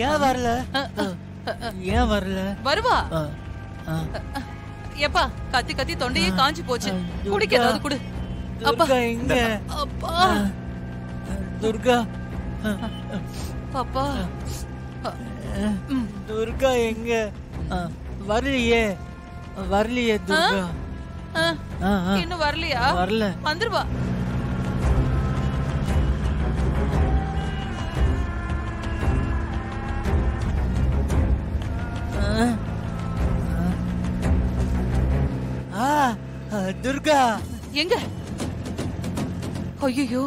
ஏன் வரல? ஏன் வரல? வருவா. எப்பா கத்தி கத்தி தொண்டையே காஞ்சி போச்சு. குடிக்க ஏதாவது குடு. அப்பா எங்க? அப்பா துர்கா. பாப்பா துர்கா எங்க? வரலையே துர்கா. இன்னும் வரலையா? வரல. வந்துருவா. துர்கா எங்க? ஐயோ,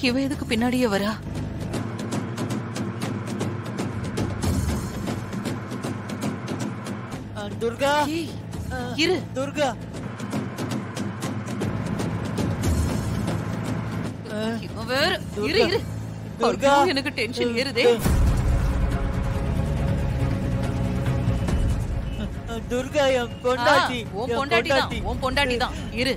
இவ எதுக்கு பின்னாடியே வரா? துர்கா இரு. துர்கா இவ வேற. இரு இரு. துர்கா எனக்கு டென்ஷன் ஏறுதே. துர்கா என் பொண்டாட்டி. உன் பொண்டாட்டி தான். இரு.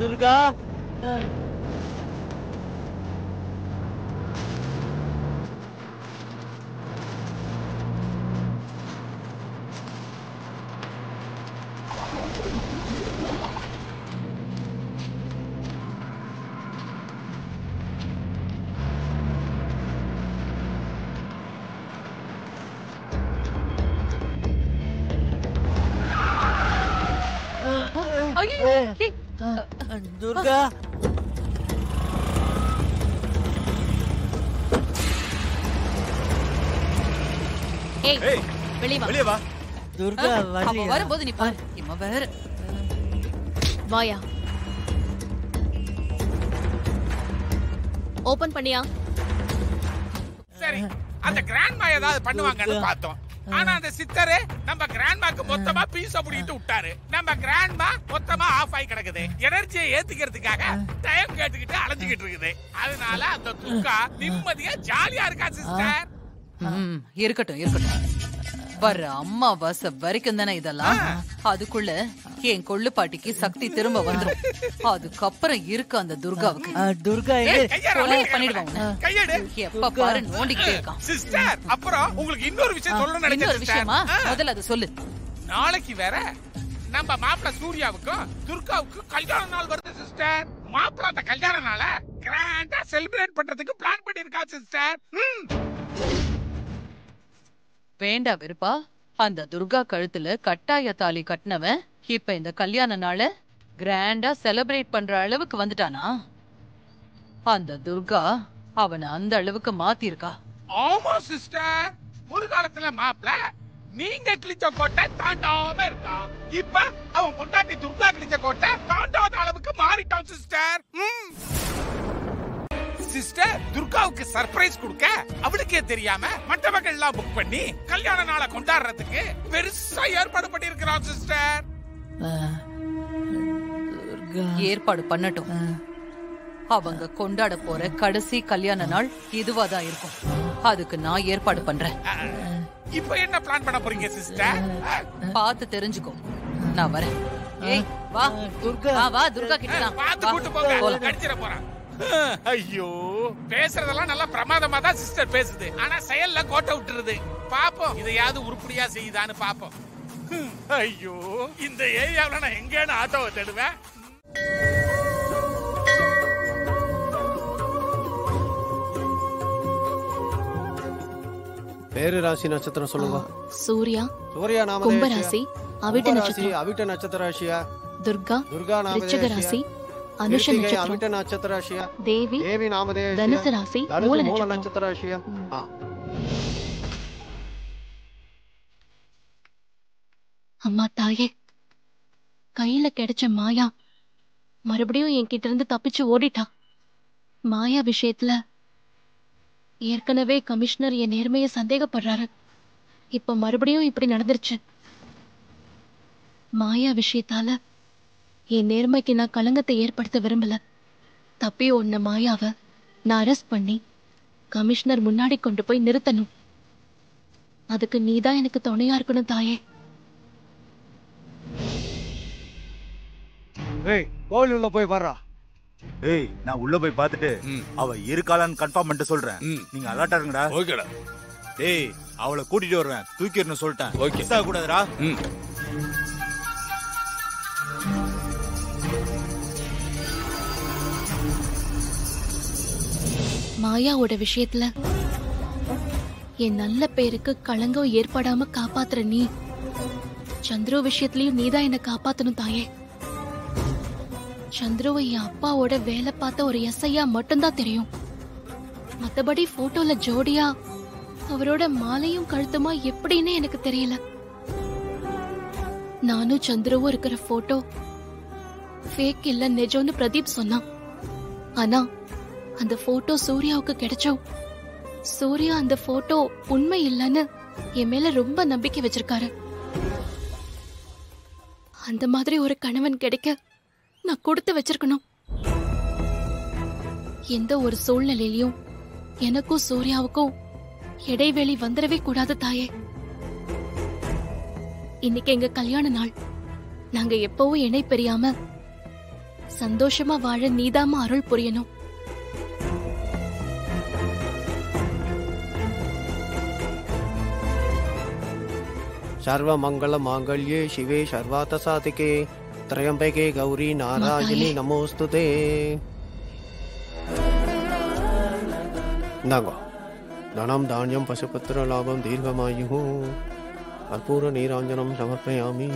துர்கா துர்கா வெளியே வா. துர்கா வரலையா? வரும்போது நீ பாரு. இவ வேற. வாயா. ஓபன் பண்ணியா? சரி, அந்த கிராண்ட்மா ஏதாவது பண்ணுவாங்கன்னு பார்த்தோம். ஆனா அந்த சித்தரே நம்ம கிராண்ட்மாக்கு மொத்தமா பீஸ முடிட்டு விட்டாரு. நம்ம கிராண்ட்மா மொத்தமா ஆஃப் ஆகி கிடக்குது. எனர்ஜியை ஏத்திக்கிறதுக்காக டைம் கேட்டுக்கிட்டு அலைஞ்சுக்கிட்டு இருக்குது. அதனால அந்த துர்கா நிம்மதியா ஜாலியா இருக்கா சிஸ்டர். இருக்கட்டும். வர்ற அம்மாவாசை வரைக்கும் தானே இதெல்லாம். அதுக்குள்ள என் கொள்ளு பாட்டிக்கு சக்தி திரும்ப வந்துரும். அதுக்கப்புறம் இருக்கு அந்த துர்காவுக்கு. துர்கா பண்ணிடுவாங்க. எப்ப பாரு நோண்டிக்கிட்டே இருக்கான். சிஸ்டர், அப்புறம் உங்களுக்கு இன்னொரு விஷயம் சொல்லணும்னு நினைச்சேன். இன்னொரு விஷயமா? முதல்ல அதை சொல்லு. நாளைக்கு வேற நம்ம மாப்பிள்ள சூர்யாவுக்கும் துர்காவுக்கும் கல்யாண நாள் வருது சிஸ்டர். மாப்பிள்ள அந்த கல்யாண நாளை கிராண்டா செலிப்ரேட் பண்றதுக்கு பிளான் பண்ணிருக்கா சிஸ்டர். வேண்டாம் விருப்பா. அந்த துர்கா கழுத்துல கட்டாய தாலி கட்டினவன் இப்ப இந்த கல்யாண நாள கிராண்டா செலிப்ரேட் பண்ற அளவுக்கு வந்துட்டானா? அந்த துர்கா அவனை அந்த அளவுக்கு மாத்திருக்கா. ஆமா சிஸ்டர். ஒரு காலத்துல மாப்பிள்ள நீங்க கிழிச்ச கோட்டை தாண்டாம இருக்கான். இப்ப அவன் பொண்டாட்டி துர்கா கிழிச்ச கோட்டை தாண்டாத அளவுக்கு மாறிட்டான் சிஸ்டர். சிஸ்டர், துர்காவுக்கு சர்ப்ரைஸ் கொடுக்க அவளுக்கே தெரியாம மண்டபங்கள் எல்லாம் புக் பண்ணி கல்யாண நாளை கொண்டாடுறதுக்கு பெருசா ஏற்பாடு பண்ணிருக்கிறான் சிஸ்டர். ஏற்பாடு பண்ணட்டும். அவங்க கொண்டாட போற கடைசி கல்யாண நாள் இதுவாதான் இருக்கும். அதுக்கு நான் ஏற்பாடு பண்றேன். இப்ப என்ன பிளான் பண்ண போறீங்க சிஸ்டர்? பார்த்து தெரிஞ்சுக்கோ. நான் வரேன். ஏய் வா துர்கா கிட்ட பார்த்து கூட்டு போங்க. கடிச்சிர போறான். ஐயோ, பேசுறதெல்லாம் நல்லா பிரமாதமா தான் சிஸ்டர் பேசுது. ஆனா செயல்ல கோட்டை விட்டுருது. பாப்போம் இதையாவது உருப்படியா செய்யுதான்னு பாப்போம். ஐயோ, இந்த ஏரியாவுல நான் எங்கேன்னு ஆட்டோவை தேடுவேன். பேரு ராசி நட்சத்திரம் சொல்லுங்க. சூர்யா. சூர்யா நாம கும்ப ராசி. அவிட்ட நட்சத்திரம். அவிட்ட நட்சத்திர ராசியா. துர்கா. துர்கா நாம விருச்சிக ராசி. அனுஷ நட்சத்திரம். அவிட்ட நட்சத்திர ராசியா. தேவி. தேவி நாம தனுசு ராசி. மூல நட்சத்திர ராசியா. அம்மா தாயே, கையில கிடைச்ச மாயா மறுபடியும் என்கிட்ட இருந்து தப்பிச்சு ஓடிட்டா. மாயா விஷயத்துல ஏற்கனவே கமிஷனர் என் நேர்மையை சந்தேகப்படுறாரு. இப்ப மறுபடியும் இப்படி நடந்துருச்சு. மாயா விஷயத்தால என் நேர்மைக்கு நான் களங்கத்தை ஏற்படுத்த விரும்பல. தப்பி ஓடின மாயாவை நான் அரெஸ்ட் பண்ணி கமிஷனர் முன்னாடி கொண்டு போய் நிறுத்தணும். அதுக்கு நீதான் எனக்கு துணையா இருக்கணும் தாயே. ஏய் கோவில் உள்ள போய் பாரு. ஏய் நான் உள்ள போய் பார்த்துட்டு அவ இருக்காளான்னு கன்ஃபார்ம் பண்ணிட்டு சொல்றேன். நீங்க அலர்ட்டா இருங்கடா. ஓகேடா. டேய் அவளை கூட்டிட்டு வருவேன், தூக்கிடணும் சொல்லிட்டேன். ஓகே. மிஸ் ஆக கூடாதுடா. மாயாவோட விஷயத்துல என் நல்ல பேருக்கு களங்கம் ஏற்படாம காப்பாத்துற நீ, சந்துரு விஷயத்திலயும் நீதான் என்ன காப்பாத்தணும் தாயே. சந்துருவை என் அப்பாவோட வேலை பார்த்த ஒரு எஸ்ஐயா மட்டும்தான் தெரியும். மத்தபடி போட்டோல ஜோடியா அவரோட மாலையும் கழுத்துமா எப்படின்னு எனக்கு தெரியல. நானும் சந்துருவும் இருக்கிற போட்டோ ஃபேக் இல்ல, நிஜம்னு பிரதீப் சொன்னான். ஆனா அந்த போட்டோ சூர்யாவுக்கு கிடைச்சோம். சூர்யா அந்த போட்டோ உண்மை இல்லைன்னு என் மேல ரொம்ப நம்பிக்கை வச்சிருக்காரு. அந்த மாதிரி ஒரு கணவன் கிடைக்க நான் கொடுத்து வச்சிருக்கணும். எந்த ஒரு சூழ்நிலையிலும் எனக்கும் சூர்யாவுக்கும் இடைவெளி வந்துடவே கூடாது தாயே. இன்னைக்கு எங்க கல்யாண நாள். நாங்க எப்பவும் இணை பிரியாம சந்தோஷமா வாழ நீதாம அருள் புரியணும். सर्वमंगल मांगल्ये शिवे सर्वार्थ साधिके त्र्यंबके गौरी नारायणी नमोस्तुते. धनम धान्यम पशुपुत्र लाभम दीर्घमायुः कर्पूर नीरांजनम समर्पयामि.